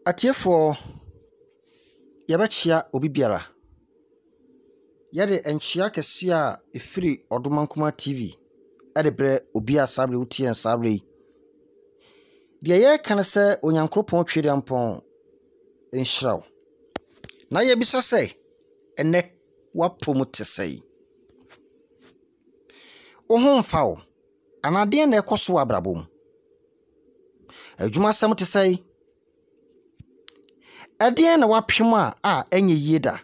Atiefo yabachia obi biara. Yade enchia kese a efiri Odomankoma TV. Adebre obi asabre uti ensabre. Dia ye kan se onyankropon twere ampon enhiraw. Na ye bisa se ene wapom tesei. Ohun fawo anade na ekoso abrabom. Adwuma sam tesei. Adien na wapem a enye yeda.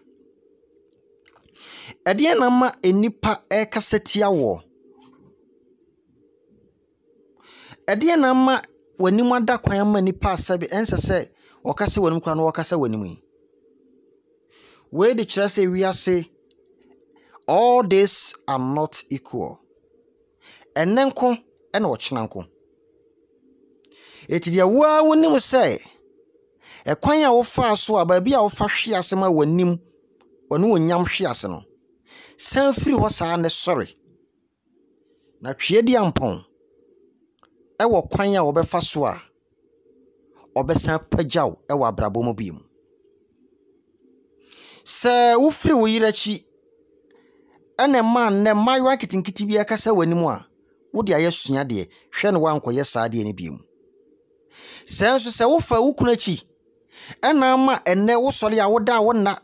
Adien na ma enipa ekasetia wo. Adien na ma wanimu ada kwan ma nipa asabe ensese okase wanimu kwan okase wanimu. We de kire se wiase all this are not equal. Enenko ena ochenanko. Eti dia wa wonimu se ekwan a wo fa so ababi a wo fa hwe asema wanim wonu wonyam hwe ase no san firi ho saa ne sorry na twie di ampon e wo kwan a wo be fa so a obesan pagyaw e wo abrabo mo bi mu se wo firi wo yirachi ene man ne mayo akitinkiti bi akasa wanim a wo de ayesua de hwe ne wankoye saa de ne bi mu senso se wo fa wo kunachi ena ma ene wo sori a woda wona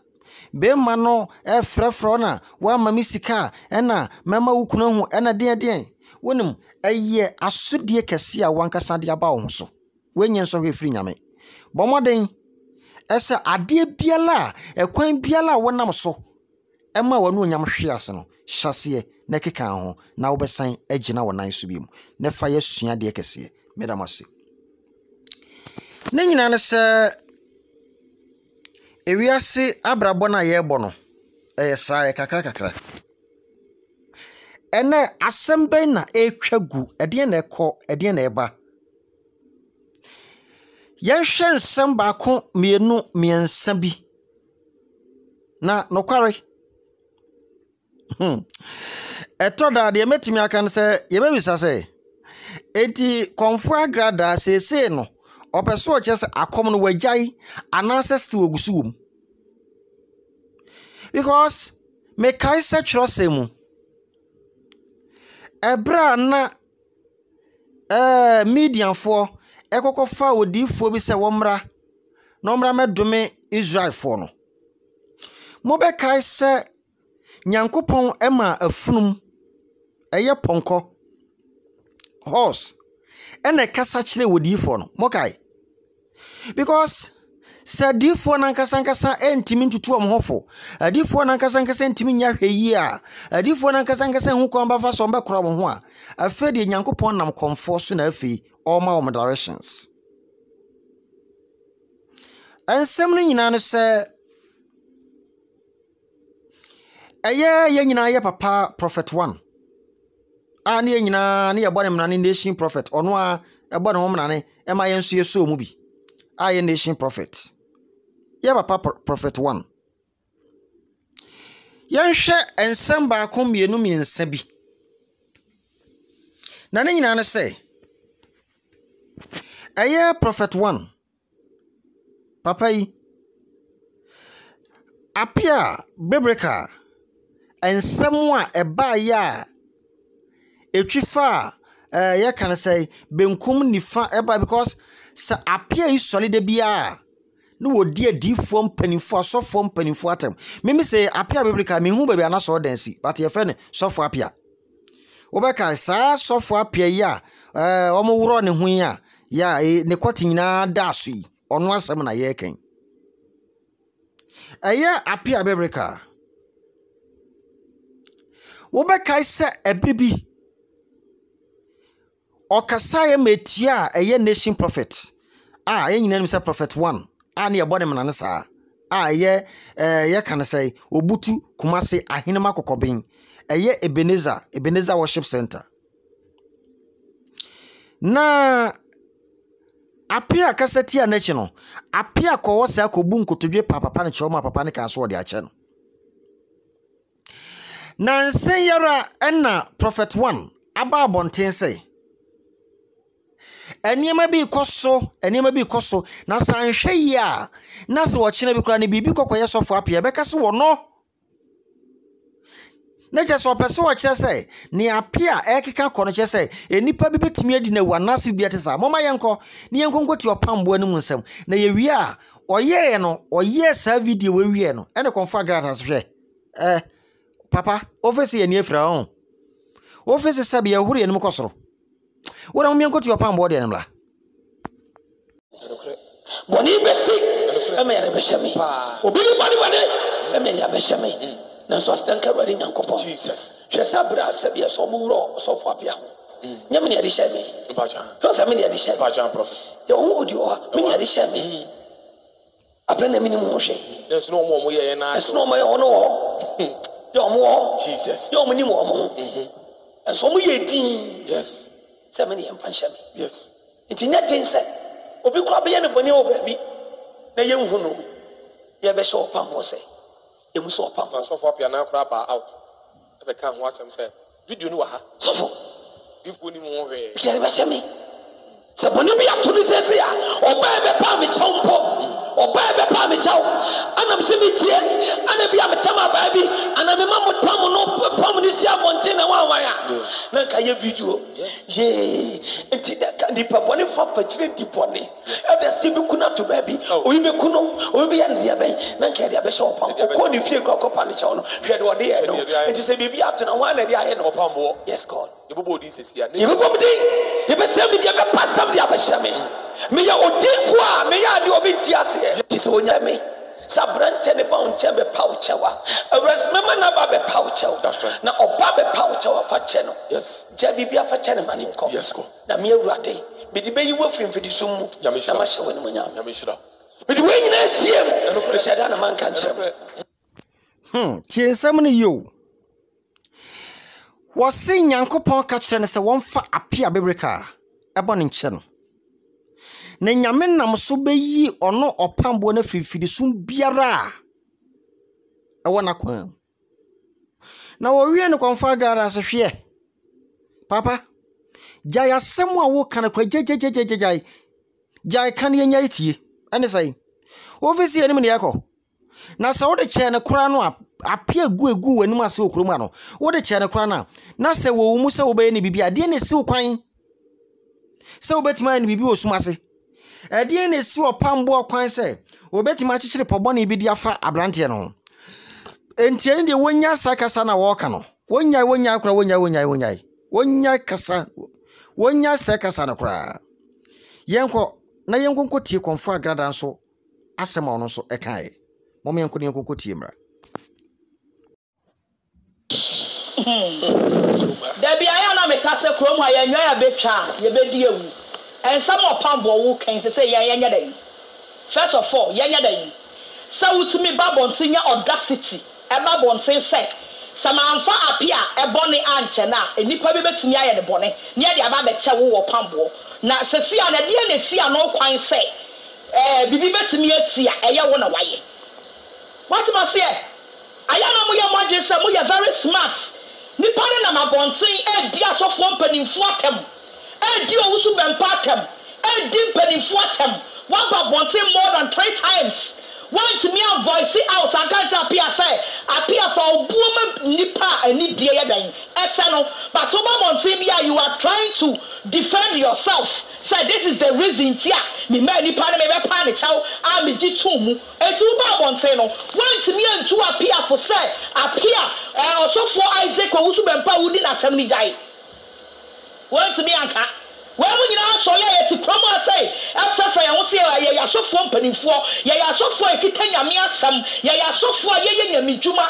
be ma no frefro na wa ma misika ena mema wo kuna hu ena den wonim eye asodie kese a wankasa de aba wo so wenye so hwefiri nyame bomoden ese ade biala ekwan biala wonam so ema wonu onyam hwe ase no hyase na keka ho na wo besan agina wonan so bi mu ne fa ye sua de kese medamase ne nyina ne se ewiase abrabo na ye bo no saa kakra ene asembe na etwagu ede na ekọ ede na eba ye hwe nsem ba ko mienu miensa bi na nokware etoda de metimi aka ne se ye bebisa se eti konfo agrada sese no opeso o chese akom no wajai ananse ogusuwum because me kai se twrosemu ebra na median for ekokofa odifo bi se womra no mra medome Israel for no mo be kai se nyankopon ema afunum eye ponko horse ene kasa kire wodifo no mo kai because sadifo na nkasa entimi ntutu omhofo adifo na nkasa entimi nya hweyi a adifo na nkasa hu ko mba fa so mba kro ho a afedi nyankopon nam komfo so na afi all my directions ansem no nyina no se ye nyina ye papa prophet 1 ani ye nyina ne ye bone mnane nation prophet ono a e bone ho mnane e ma ye nso ye so mu bi aye nation prophet ye papa prophet 1 ye hwe ensem ba ko mienu miensa bi na ne nyina ne se aye prophet 1 papa yi apia bebreka ensem a eba ya etwifa ye kan say benkum nifa eba because sa apia yi solid bia no wodi adifo mpanifo asofo mpanifo atem mimi say apia bebreka me hu bebia na so dansi but ye fe ne sofo apia obeka sa sofo apia yi a omo wuro ne hu ya ne kwati nyina da so yi ono asem na ye ken aya apia bebreka obeka se ebribi okasa ye metia eye nation prophet ye nyina nim se prophet 1 ani ebode menane saa ye kan say obutu kumase ahenema kokobin eye Ebenezer worship center na apia kaseti anachi no apia ko wo se akobu nkotodwe papa ne choma papa ne ka so ode ache no na nsen yara enna prophet 1 aba abonten say enema bi koso na sanhwe yi a na se wo chena bi kura ne bibi kokoye sofo apia beka se wo no na je so pese wo kire se ne apia ekeka kono kire se enipa bi betimi adi na wanase bi atesa moma yenko ne yenko ti opambo anu nsem na ye wi a oye no oye sa video we wi no ene konfa gratas hwe papa office ye ni efra on office sabi ya huru ye nim kosoro wona mo yenko ti opambo de nemla boni besi emere beshame obi ni bani emere beshame na so stanka wari nyankopon Jesus hwesa bra sabia so mo wuro so fo apia ho nyame ne ade shame bacha so sa me ne ade shame bacha prophet yo ho odi o me ne ade shame apena me ni mo hwe yes no mo ye na yes no mo ye ono ho yo mo Jesus yo mo ni mo mo so mo ye din yes sa me ne empa shame yes itinya din se obi kwa be ye ne boni o ba bi na ye hu no ye be show pambo se emuso pambo so for pia na kra ba out e be kan ho asem se video ni wa ha so for if oni mo hwe ke be shame se boni bi atuni sese ya oba be pa mi chompo oba be pa mi chaw anam se mi tie ana bi ametama ba bi ana me mamu tamu no pam ni si abonte na wa ya na ka ye video ye enti da ka ni pa boni fa pa chire di boni e be se bi kuna to ba bi oyi me kuno oyi be ya dia ben na ka dia be show pam ko ni fie ko pa ni chaw no hwe de ode ye no enti se bi atuna wa na dia ye no pambo yes god ye bobo di sesi ya ye bobo di ye be se bi dia be pasam dia be shame me ya odinfo a me ya de obi ti ase ti so nya me sabrante ne ba on chembe pauchewa awras mema na ba be pauchewa na oba be pauchewa fa che no yes je bibia fa che ne mani nko yes ko na me awurade me di be yi wo frim fidi sum mu na ma hye woni mo nya me shira me di we nyina siem no pressure da na man kan che tie nsam ne yo wo sin yankopon ka kire ne se won fa apia bebreka ebo ne nche no na nyame nam so beyi ono opambo na fifidi sum biara wona kwa na wo wie ne konfa gara se hwe papa jai asem a wo kan kwa jai kan ye nya itie ane sai ofisi enim ne yakọ na se wo de che ne kura no apia egu wanim ase okrom ano wo de che ne kura na se wo mu se wo be ne bibia de ne si kwan se wo betima ne bibi osumase ade ne si opambo kwan se obetima chichire pobone bi dia fa abrante no entie ne de wonya sakasa na wo ka no wonya kura wonya kasa wonya sakasa na kura yenko na yenko tie konfo agrada nso asema ono nso ekai mom yenko tie mra Debi aya na me kase krom ha yenwa ya betwa ye bedi ewu and some opambo wo kan say yenya dan first of all yenya dan say wutumi babontin ya audacity e babontin say samanfa apia e bone anche na enipa be betumi aye ne bone ne de aba be che wo opambo na sesia na de na sia no kwan say bibi betumi asia eye wo na waye what must say aya na mo ye modwe say mo ye very smart nipa ne na mabontin e dia so fo mpanimfo atem e di owusu bempa atem e di mpanimfo atem one babontin more than 3 times want me a voice out I can't appear for obuoma nipa ani die yadan eseno but obabontin bia you are trying to defend yourself say this is the reason tia me ma nipa na me be pa ne chaw a me gi tu mu etu obabontin no want me antu appear for say appear also for Isaac owusu bempa wudi na tem ni jai want me anka when you know so yeah to come and say after ya say ya so for mpanimfo ya so for ekita nyame asam ya so for ye nyame djuma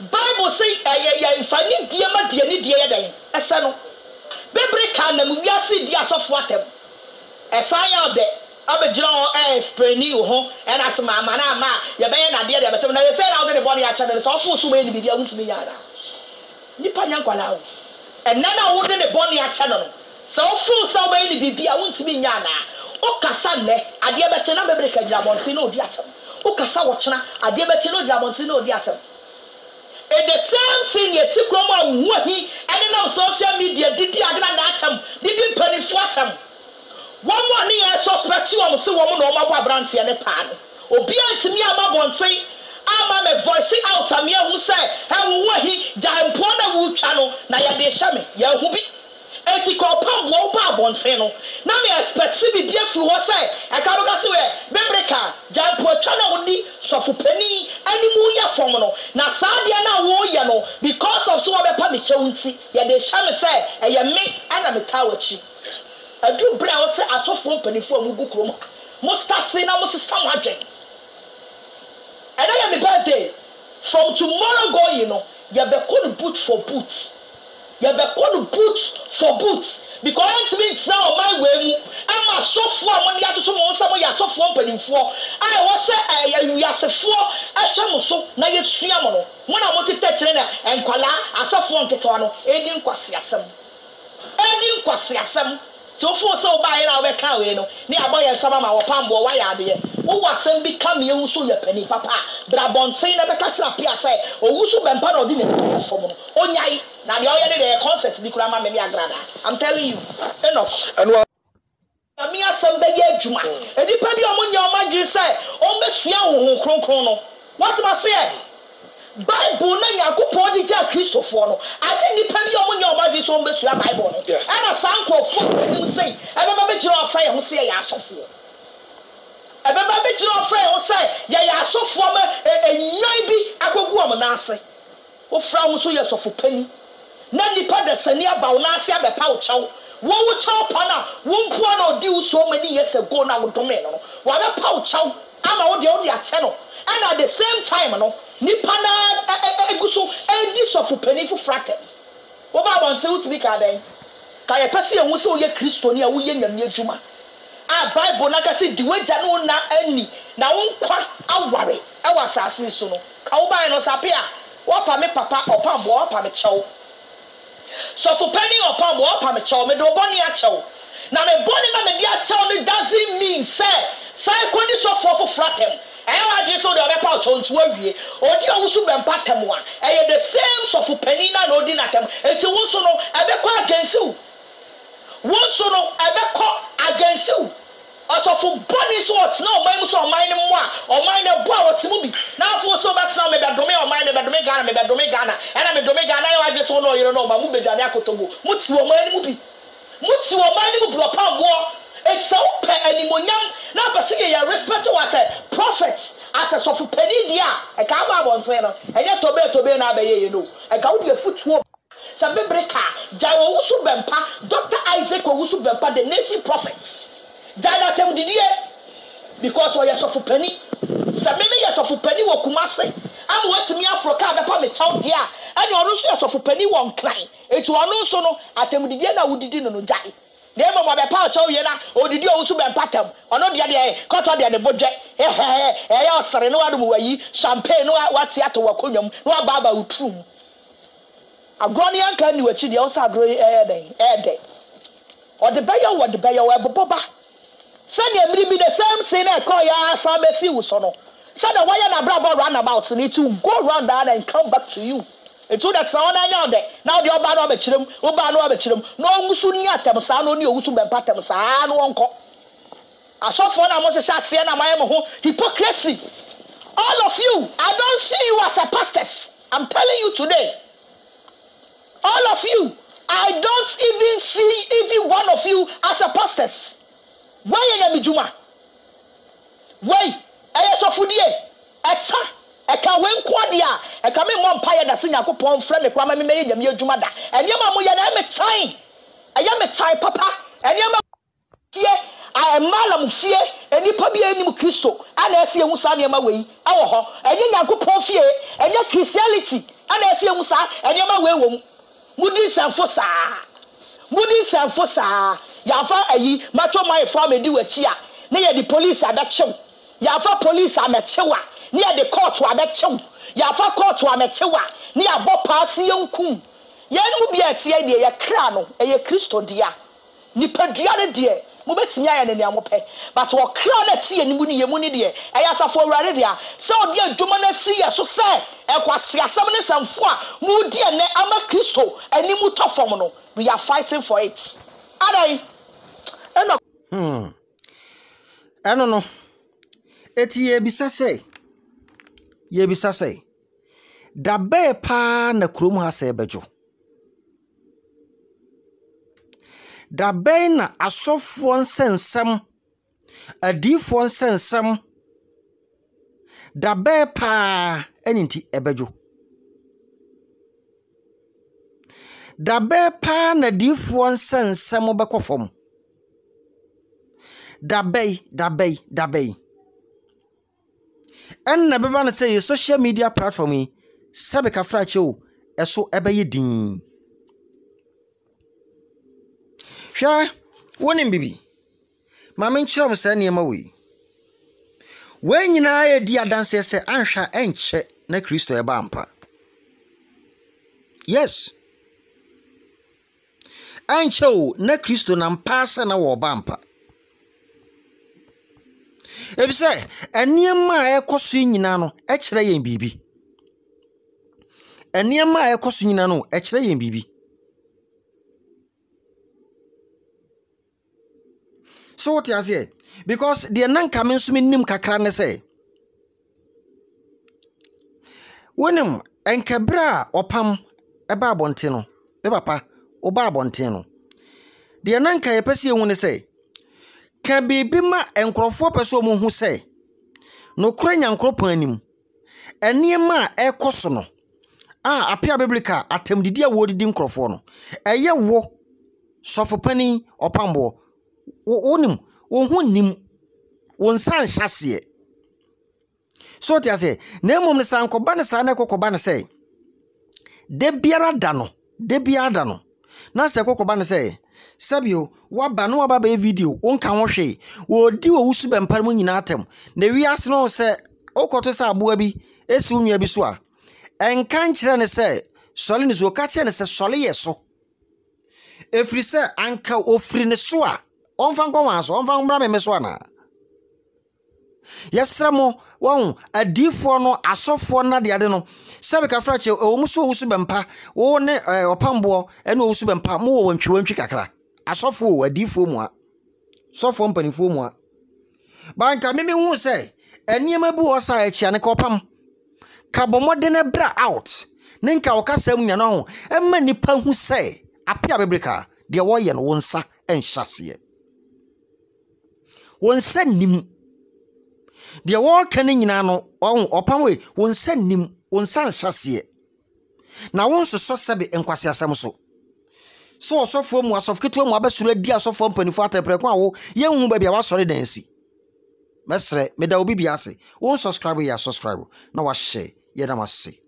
Bible say ya infani die ma die ni die yadan ese no bebre kan na mu wiase die asofo atem esan ya de abegyina o explain you ho and as mama na ma ya be na die de be na you say na the body a channel so for so be ni bibia wuntumi yara nipa nyankwala o enana wo de the body a channel so full so by ni bibia wuntimi nya na o kasa ne ade beche na bebre ka jirabonti na odi atem o kasa wo chena ade beche na jirabonti na odi atem e the same thing ye ti kroma wuhi ene na social media didi agna na atem didi panifo atem one more near suspect you am so woman or my branch and a pan. Obedient to me, I'm a bonty. I'm a voicing out a mere who say, how he giant pona wood channel, Naya de Shami, Yahubi. Ethical pump won't pump on Seno. Now, I expect to be dear for what say, I can't go away. Bebreka, giant poor channel would be so for penny, any more formal. Now, Sadiana Woyano, because of so other pamichonti, yet the Shami say, and you make and a tower cheap. I do brown say, I saw from penny for Mubukum. Most start saying I was some hundred. And I have a birthday. From tomorrow going, you know, you be called boot for boots. You be called boot for boots. Because it means now my way, I'm a software when you have to someone you are software penny for. I was say, you are a four, I shall so, now you see a mono. When I want to touch and Kuala, I saw one Ketano, Edin Quasiasam. Edin Quasiasam. So for so by our cow, you know, near boy and some of our pambo, why are they? Who was some become you so your penny, papa? Brabon say never catch up here, say, or who so been part of the form. Oh, yay, now the other concert, Nicola Mamma Grada. I'm telling you, enough. And what? Amia somebody, Juma, and depending on your mind, say, oh, Miss Young, Chrono. What must I say? Bible na Yakupon di ja Christopher no ati nipa bi omo nya oba di so mbesua Bible no ana sankofo nim say ebeba be jira ofa ye ho say ya asofo ebeba be jira ofa ye ho say ya asofo ma enyan bi akogu omo na ase wo fra ho so ye sofo pani na nipa da sani aba wo na ase abepa wo chaw wo wo chaw pa na wo mpo na odi wo so many years ago na wo dome no wa bepa wo chaw ama wo de a che no and at the same time no Nipana eguso edi sofu penifu fratem. Oba bonse utbi ka den. Ka ye pese ehun se oye Kristo ni a wo ye nyame adwuma. A Bible na ka se diweja no na ani na wo nkwa aware e wasase so no. Ka wo ban no sapia. Wo pa me papa opambo wo pa me chew. Sofu peni opambo wo pa me chew me do boni a chew. Na me boni na me dia chew no doesn't mean say kwodi sofu fratem. I just saw the other part on to every or the also been patamwa. I the same so for penina no dinatem. It's also no I against you. Once so no I against you. Also for body sorts no mine so mine moi or mine a boy what's movie. Now for so much now maybe domain or mine maybe domain Ghana and I'm a domain Ghana. I just want to know my movie Daniakotogo. Much your mind movie. Much your mind movie upon war. It's so anymonium. Now, Pasiki, you respect as a prophet, as a soft penny, dear. I can't have one saying, and yet to be now, you know. I can't be a foot swap. Some breaker, Jawo Usu Bempa, Dr. Isaac Usu Bempa, the nation prophets. Jana Tem Didier, because we are soft penny. Some maybe a soft penny will Kumase. I'm watching me Africa, the public child, dear. And you're also a soft penny one client. It's one also no, at Tem Didier, I would didn't die. Never my power show you now, or did you also be pattern? Or not the other, cut on the budget. Eh, sorry, no other way, champagne, no what's yet to work on them, no baba who true. A granny uncle knew a chili also agree air day. Or the bayer, what the bayer were Boba. Send you be the same thing I call ya some a few son. Send a wire and brother roundabouts and it to go round down and come back to you. It's all that sound I know that. Now the Obano Bechim, Obano Bechim, no Musuniatem, Sano, you used to be patterns, I no uncle. I saw for I must say, hypocrisy. All of you, I don't see you as a pastor. I'm telling you today. All of you, I don't even see even one of you as a pastor. Why are you Juma? Why? I saw for the I can't win quadia. I come in one pie that sing a coupon friend, the Kwame made them your Jumada. And Yamamu, I am a time. I am a time, Papa. And Yama, I am Malam fear, and you probably any Christo, and I see a Musani away. Our and you coupon fear, and your Christianity, and I see a Musa, and Yama will. Moody's and Fossa. Moody's and Fossa. Yafa a macho my family do a chia. Near the police are that show. Yafa police are machewa. Near the court to a metcho. Yafa court to a mechewa. Near Bopa Sion. Yan will be at the idea, a crano, a Christo dear. Nipadiana dear, Mubetian and Yamope. But what crown at sea and Muni dear, I ask for Radia. So dear Dumana see us so say, Equasia summoners and four, Moody and Ama Christo, and Nimuta Formono. We are fighting for it. Are they? Eno no. Eti yebisa say. Da be pa na krom ha se bejo. Da be na asofo nsensem adifo nsensem da be pa eninti ebejo. Da be pa na difo nsensem obekofom. Da be. En na beba na say social media platform yi sabe ka frache o eso ebeye din. Hwa wonim bibi. Ma men kire mo sa niema we. We nyina ye di adanse se anhwa enche na Kristo eba ampa. Yes. Anche o na Kristo na mpasa na wo ba ampa. Ebise eniema ekoso nyina no ekire yen bibi. Eniema ekoso nyina no ekire yen bibi. So what you say? Because the nanka men sumi nim kakra ne say. Wonim enkebra opam eba abonte no. Be papa oba abonte no. The nanka ye pese hu ne say. Ka bibi ma enkrofo pese omo hu say. No kura nyankropan anim. Eniema ekoso no. Apia biblica atemdidi awodidi nkrofo no. Eye wo sofopani opambo. Wonim wo nim won san hyase. So tia say na emom ne san koba ne san na kokoba ne say de biara da no na se kokoba ne say sabio waba no waba be video wonka ho hwe wo di wo wusu bempar mu nyina atem na wiase no se okoto sa aboa bi esi unwa bi so a enkan kire ne say sole ne zo ka kire ne say sole yeso efri se anka ofri ne so a onfan komanso onfan bra me so ana yesramo won adifo no asofo na de ade no sebe ka frache o muso wusu bempa wo ne opambo ene o wusu bempa mo wo wantwi kakra asofo adifo mu a sofo mpanifo mu a banka meme hu se eniema bu o sa achia ne ka opam ka bomode ne bra out ne nka okasam nya no emma nipa hu se apia bebreka de wo ye no wonsa enhyase wonsa nim de wo kan nyina no opam we wonsa nim wonsa hyase na wonso so sebe enkwase asam so osofo mu asofketo mu abasura di asofo mpanifo atepre kwa wo ye hu ba bia wasore dansi mesre meda obi bia ase won subscribe ya subscribe na wa share yedamase